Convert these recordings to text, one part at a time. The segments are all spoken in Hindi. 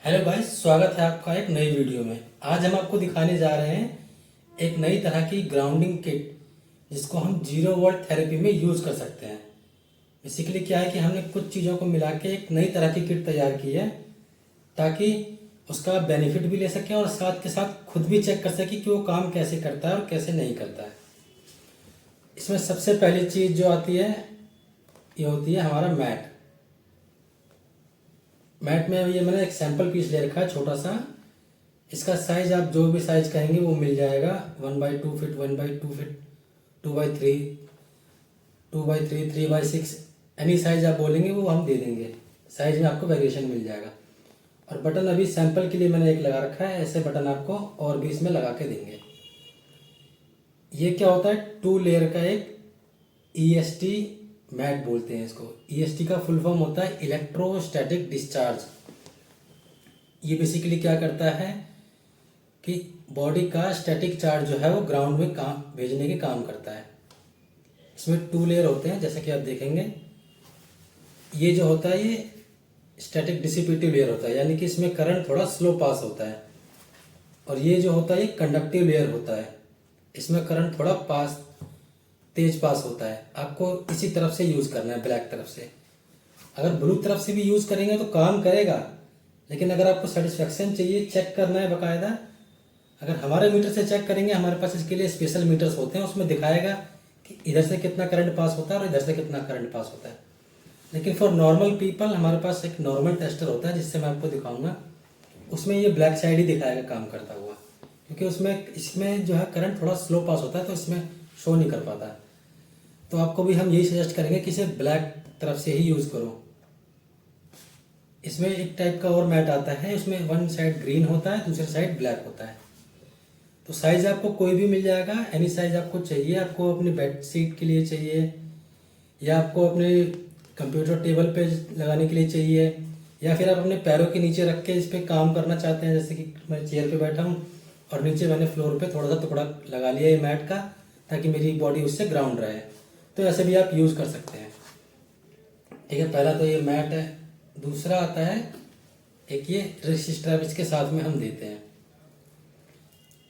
हेलो भाई, स्वागत है आपका एक नई वीडियो में। आज हम आपको दिखाने जा रहे हैं एक नई तरह की ग्राउंडिंग किट जिसको हम 0 वोल्ट थेरेपी में यूज़ कर सकते हैं। बेसिकली क्या है कि हमने कुछ चीज़ों को मिला के एक नई तरह की किट तैयार की है ताकि उसका बेनिफिट भी ले सकें और साथ के साथ खुद भी चेक कर सकें कि वो काम कैसे करता है और कैसे नहीं करता है। इसमें सबसे पहली चीज़ जो आती है ये होती है हमारा मैट। मैट में ये मैंने एक सैंपल पीस ले रखा है छोटा सा। इसका साइज आप जो भी साइज कहेंगे वो मिल जाएगा। 1/2 फीट, 1/2 फीट, 2/3, 2/3, 3/6, एनी साइज आप बोलेंगे वो हम दे देंगे। साइज में आपको वेरिएशन मिल जाएगा। और बटन अभी सैंपल के लिए मैंने एक लगा रखा है। ऐसे बटन आपको और भी इसमें लगा के देंगे। ये क्या होता है, 2 लेयर का एक EST मैट बोलते हैं इसको। EST का फुल फॉर्म होता है इलेक्ट्रोस्टैटिक डिस्चार्ज। ये बेसिकली क्या करता है कि बॉडी का स्टैटिक चार्ज जो है वो ग्राउंड में काम भेजने के काम करता है। इसमें 2 लेयर होते हैं जैसे कि आप देखेंगे। ये जो होता है ये स्टैटिक डिसिपेटिव लेयर होता है, यानी कि इसमें करंट थोड़ा स्लो पास होता है। और ये जो होता है ये कंडक्टिव लेयर होता है, इसमें करंट थोड़ा तेज पास होता है। आपको इसी तरफ से यूज़ करना है, ब्लैक तरफ से। अगर ब्लू तरफ से भी यूज़ करेंगे तो काम करेगा, लेकिन अगर आपको सेटिस्फेक्शन चाहिए, चेक करना है बाकायदा, अगर हमारे मीटर से चेक करेंगे, हमारे पास इसके लिए स्पेशल मीटर्स होते हैं, उसमें दिखाएगा कि इधर से कितना करंट पास होता है और इधर से कितना करंट पास होता है। लेकिन फॉर नॉर्मल पीपल हमारे पास एक नॉर्मल टेस्टर होता है जिससे मैं आपको दिखाऊंगा। उसमें ये ब्लैक साइड ही दिखाएगा काम करता हुआ, क्योंकि इसमें जो है करंट थोड़ा स्लो पास होता है तो इसमें शो नहीं कर पाता। तो आपको भी हम यही सजेस्ट करेंगे कि इसे ब्लैक तरफ से ही यूज़ करो। इसमें एक टाइप का और मैट आता है, उसमें वन साइड ग्रीन होता है, दूसरी साइड ब्लैक होता है। तो साइज आपको कोई भी मिल जाएगा, एनी साइज आपको चाहिए। आपको अपनी बेड शीट के लिए चाहिए, या आपको अपने कंप्यूटर टेबल पे लगाने के लिए चाहिए, या फिर आप अपने पैरों के नीचे रख के इस पर काम करना चाहते हैं। जैसे कि मैं चेयर पे बैठा हूँ और नीचे मैंने फ्लोर पे थोड़ा सा टुकड़ा लगा लिया ये मैट का, ताकि मेरी बॉडी उससे ग्राउंड रहे। तो ऐसे भी आप यूज़ कर सकते हैं। ठीक है, पहला तो ये मैट है। दूसरा आता है एक ये रिस्ट स्ट्रैप, इसके साथ में हम देते हैं।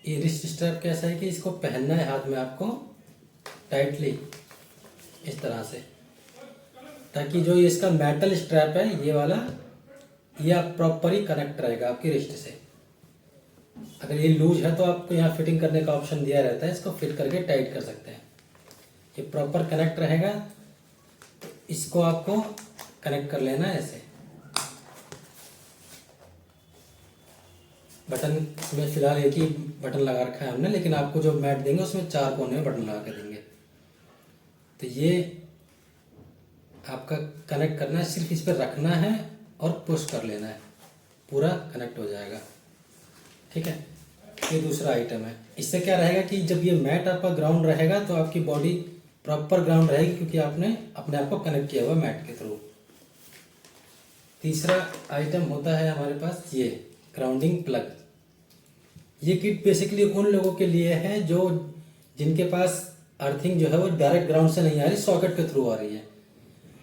ये रिस्ट स्ट्रैप कैसा है कि इसको पहनना है हाथ में आपको टाइटली इस तरह से, ताकि जो ये इसका मेटल स्ट्रैप है ये वाला, ये आप प्रॉपर ही कनेक्ट रहेगा आपकी रिस्ट से। अगर ये लूज है तो आपको यहाँ फिटिंग करने का ऑप्शन दिया रहता है, इसको फिट करके टाइट कर सकते हैं। ये प्रॉपर कनेक्ट रहेगा, तो इसको आपको कनेक्ट कर लेना है ऐसे। बटन इसमें फिलहाल एक ही बटन लगा रखा है हमने, लेकिन आपको जो मैट देंगे उसमें 4 कोने में बटन लगा के देंगे। तो ये आपका कनेक्ट करना है, सिर्फ इस पर रखना है और पुश कर लेना है, पूरा कनेक्ट हो जाएगा। ठीक है, ये दूसरा आइटम है। इससे क्या रहेगा कि जब ये मैट आपका ग्राउंड रहेगा तो आपकी बॉडी प्रॉपर ग्राउंड रहेगी, क्योंकि आपने अपने आप को कनेक्ट किया हुआ मैट के थ्रू। तीसरा आइटम होता है हमारे पास ये ग्राउंडिंग प्लग। ये किट बेसिकली उन लोगों के लिए है जो जिनके पास अर्थिंग जो है वो डायरेक्ट ग्राउंड से नहीं आ रही, सॉकेट के थ्रू आ रही है।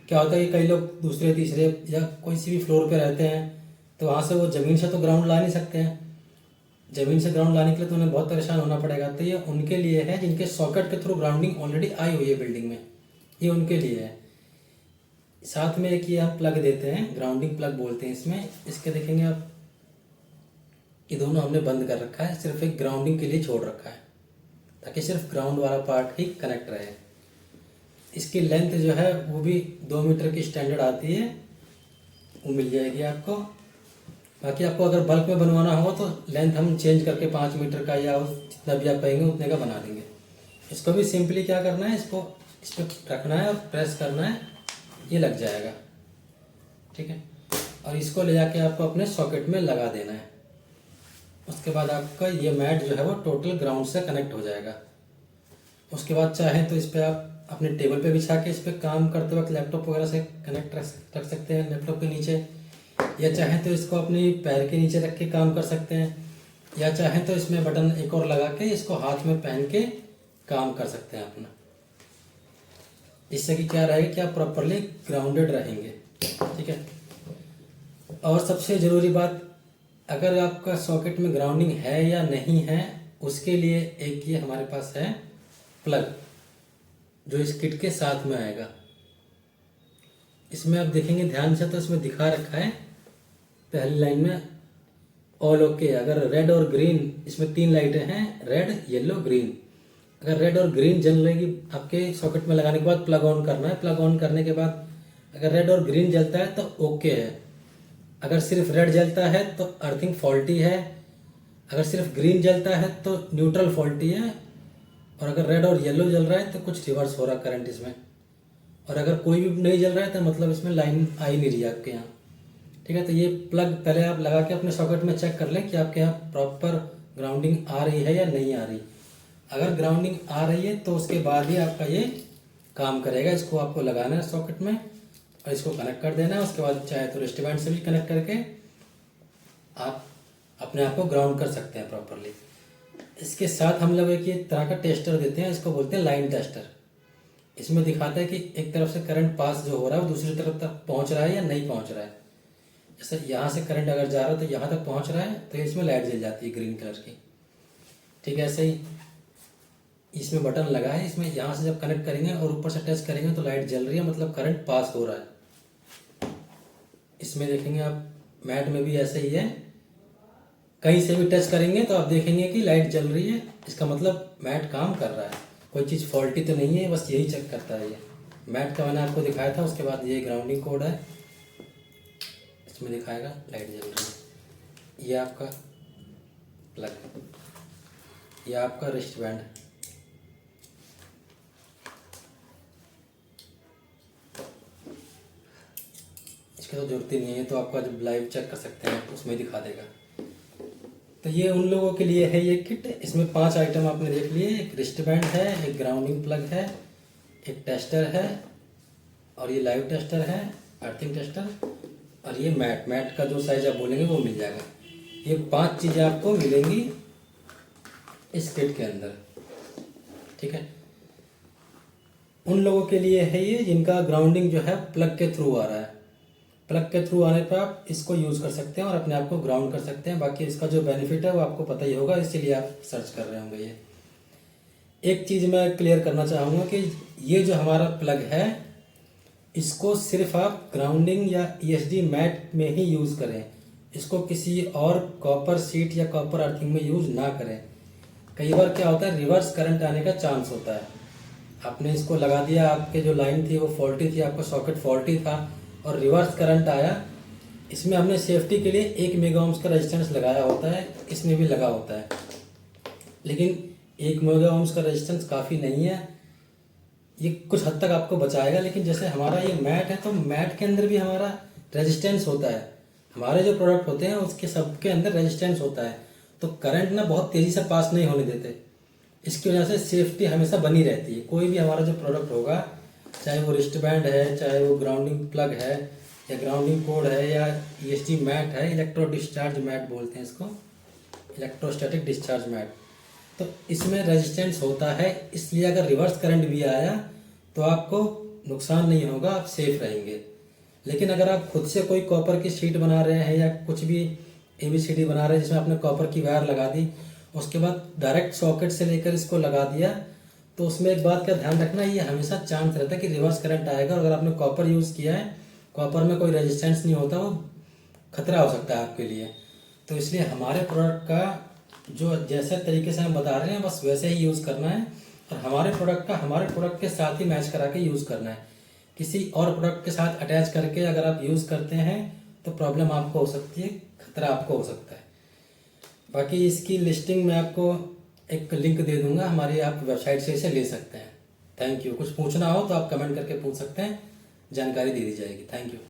क्या होता है कि कई लोग दूसरे तीसरे या कोई सी भी फ्लोर पे रहते हैं, तो वहाँ से वो ज़मीन से तो ग्राउंड ला नहीं सकते हैं। ज़मीन से ग्राउंड लाने के लिए तो उन्हें बहुत परेशान होना पड़ेगा। तो ये उनके लिए है जिनके सॉकेट के थ्रू ग्राउंडिंग ऑलरेडी आई हुई है बिल्डिंग में, ये उनके लिए है। साथ में एक ये हम प्लग देते हैं, ग्राउंडिंग प्लग बोलते हैं इसमें। इसके देखेंगे आप, ये दोनों हमने बंद कर रखा है, सिर्फ एक ग्राउंडिंग के लिए छोड़ रखा है, ताकि सिर्फ ग्राउंड वाला पार्ट ही कनेक्ट रहे। इसकी लेंथ जो है वो भी 2 मीटर की स्टैंडर्ड आती है, वो मिल जाएगी आपको। बाकी आपको अगर बल्क में बनवाना हो तो लेंथ हम चेंज करके 5 मीटर का या जितना भी आप पाएंगे उतने का बना देंगे। इसको भी सिंपली क्या करना है, इसको इस पर रखना है और प्रेस करना है, ये लग जाएगा। ठीक है, और इसको ले जाके आपको अपने सॉकेट में लगा देना है। उसके बाद आपका ये मैट जो है वो टोटल ग्राउंड से कनेक्ट हो जाएगा। उसके बाद चाहें तो इस पर आप अपने टेबल पे बिछा के इस पर काम करते वक्त लैपटॉप वगैरह से कनेक्ट रख सकते हैं लैपटॉप के नीचे, या चाहें तो इसको अपने पैर के नीचे रख के काम कर सकते हैं, या चाहें तो इसमें बटन एक और लगा के इसको हाथ में पहन के काम कर सकते हैं अपना। इससे कि क्या रहेगा कि आप प्रॉपरली ग्राउंडेड रहेंगे। ठीक है, और सबसे ज़रूरी बात अगर आपका सॉकेट में ग्राउंडिंग है या नहीं है, उसके लिए एक ये हमारे पास है प्लग, जो इस किट के साथ में आएगा। इसमें आप देखेंगे ध्यान से तो इसमें दिखा रखा है पहली लाइन में ऑल ओके। अगर रेड और ग्रीन, इसमें 3 लाइटें हैं, रेड येलो ग्रीन। अगर रेड और ग्रीन जल रहेगी आपके सॉकेट में लगाने के बाद प्लग ऑन करना है। प्लग ऑन करने के बाद अगर रेड और ग्रीन जलता है तो ओके है। अगर सिर्फ रेड जलता है तो अर्थिंग फॉल्टी है। अगर सिर्फ ग्रीन जलता है तो न्यूट्रल फॉल्टी है। और अगर रेड और येलो जल रहा है तो कुछ रिवर्स हो रहा है करंट इसमें। और अगर कोई भी नहीं जल रहा है तो मतलब इसमें लाइन आ ही नहीं रही है आपके यहाँ। ठीक है, तो ये प्लग पहले आप लगा के अपने सॉकेट में चेक कर लें कि आपके यहाँ प्रॉपर ग्राउंडिंग आ रही है या नहीं आ रही। अगर ग्राउंडिंग आ रही है तो उसके बाद ही आपका ये काम करेगा। इसको आपको लगाना है सॉकेट में और इसको कनेक्ट कर देना है। उसके बाद चाहे तो रिस्ट बैंड से भी कनेक्ट करके आप अपने आप को ग्राउंड कर सकते हैं प्रॉपरली। इसके साथ हम लोग एक ये तरह का टेस्टर देते हैं, इसको बोलते हैं लाइन टेस्टर। इसमें दिखाता है कि एक तरफ से करंट पास जो हो रहा है वो दूसरी तरफ तक पहुंच रहा है या नहीं पहुंच रहा है। जैसे यहाँ से करंट अगर जा रहा है तो यहाँ तक पहुंच रहा है तो इसमें लाइट जल जाती है ग्रीन कलर की। ठीक है, ऐसे ही इसमें बटन लगा है, इसमें यहाँ से जब कनेक्ट करेंगे और ऊपर से टच करेंगे तो लाइट जल रही है, मतलब करंट पास हो रहा है। इसमें देखेंगे आप मैट में भी ऐसा ही है, कहीं से भी टच करेंगे तो आप देखेंगे कि लाइट जल रही है, इसका मतलब मैट काम कर रहा है, कोई चीज़ फॉल्टी तो नहीं है। बस यही चेक करता है ये मैट का, मैंने आपको दिखाया था। उसके बाद ये ग्राउंडिंग कोड है, इसमें दिखाएगा लाइट जल रही है। ये आपका प्लग, ये आपका रिस्ट बैंड। इसकी तो जरूरत ही नहीं है, तो आपका जब लाइव चेक कर सकते हैं उसमें दिखा देगा। तो ये उन लोगों के लिए है ये किट। इसमें 5 आइटम आपने देख लिए, एक रिस्ट बैंड है, एक ग्राउंडिंग प्लग है, एक टेस्टर है और ये लाइव टेस्टर है, अर्थिंग टेस्टर, और ये मैट का जो साइज आप बोलेंगे वो मिल जाएगा। ये 5 चीज़ें आपको मिलेंगी इस किट के अंदर। ठीक है, उन लोगों के लिए है ये जिनका ग्राउंडिंग जो है प्लग के थ्रू आ रहा है। प्लग के थ्रू आने पर आप इसको यूज़ कर सकते हैं और अपने आप को ग्राउंड कर सकते हैं। बाकी इसका जो बेनिफिट है वो आपको पता ही होगा, इसीलिए आप सर्च कर रहे होंगे। ये एक चीज़ मैं क्लियर करना चाहूँगा कि ये जो हमारा प्लग है इसको सिर्फ आप ग्राउंडिंग या ईएसडी मैट में ही यूज़ करें। इसको किसी और कॉपर शीट या कॉपर अर्थिंग में यूज़ ना करें। कई बार क्या होता है, रिवर्स करंट आने का चांस होता है। आपने इसको लगा दिया, आपके जो लाइन थी वो फॉल्टी थी, आपका सॉकेट फॉल्टी था और रिवर्स करंट आया। इसमें हमने सेफ्टी के लिए 1 मेगा ओम्स का रेजिस्टेंस लगाया होता है, इसमें भी लगा होता है, लेकिन 1 मेगा ओम्स का रेजिस्टेंस काफ़ी नहीं है। ये कुछ हद तक आपको बचाएगा, लेकिन जैसे हमारा ये मैट है तो मैट के अंदर भी हमारा रेजिस्टेंस होता है। हमारे जो प्रोडक्ट होते हैं उसके सबके अंदर रेजिस्टेंस होता है, तो करंट ना बहुत तेज़ी से पास नहीं होने देते। इसकी वजह से सेफ्टी हमेशा बनी रहती है। कोई भी हमारा जो प्रोडक्ट होगा, चाहे वो रिस्ट बैंड है, चाहे वो ग्राउंडिंग प्लग है या ग्राउंडिंग कोड है या ईएसडी मैट है, इलेक्ट्रो डिस्चार्ज मैट बोलते हैं इसको, इलेक्ट्रोस्टैटिक डिस्चार्ज मैट, तो इसमें रेजिस्टेंस होता है। इसलिए अगर रिवर्स करंट भी आया तो आपको नुकसान नहीं होगा, आप सेफ रहेंगे। लेकिन अगर आप खुद से कोई कॉपर की शीट बना रहे हैं या कुछ भी एबीसीडी बना रहे हैं जिसमें आपने कॉपर की वायर लगा दी, उसके बाद डायरेक्ट सॉकेट से लेकर इसको लगा दिया, तो उसमें एक बात का ध्यान रखना, ये हमेशा चांस रहता है कि रिवर्स करंट आएगा। और अगर आपने कॉपर यूज़ किया है, कॉपर में कोई रेजिस्टेंस नहीं होता, वो खतरा हो सकता है आपके लिए। तो इसलिए हमारे प्रोडक्ट का जो जैसे तरीके से हम बता रहे हैं बस वैसे ही यूज़ करना है और हमारे प्रोडक्ट का हमारे प्रोडक्ट के साथ ही मैच करा के यूज़ करना है। किसी और प्रोडक्ट के साथ अटैच करके अगर आप यूज़ करते हैं तो प्रॉब्लम आपको हो सकती है, खतरा आपको हो सकता है। बाकी इसकी लिस्टिंग मैं आपको एक लिंक दे दूंगा हमारी, आप वेबसाइट से इसे ले सकते हैं। Thank you. कुछ पूछना हो तो आप कमेंट करके पूछ सकते हैं, जानकारी दे दी जाएगी। Thank you.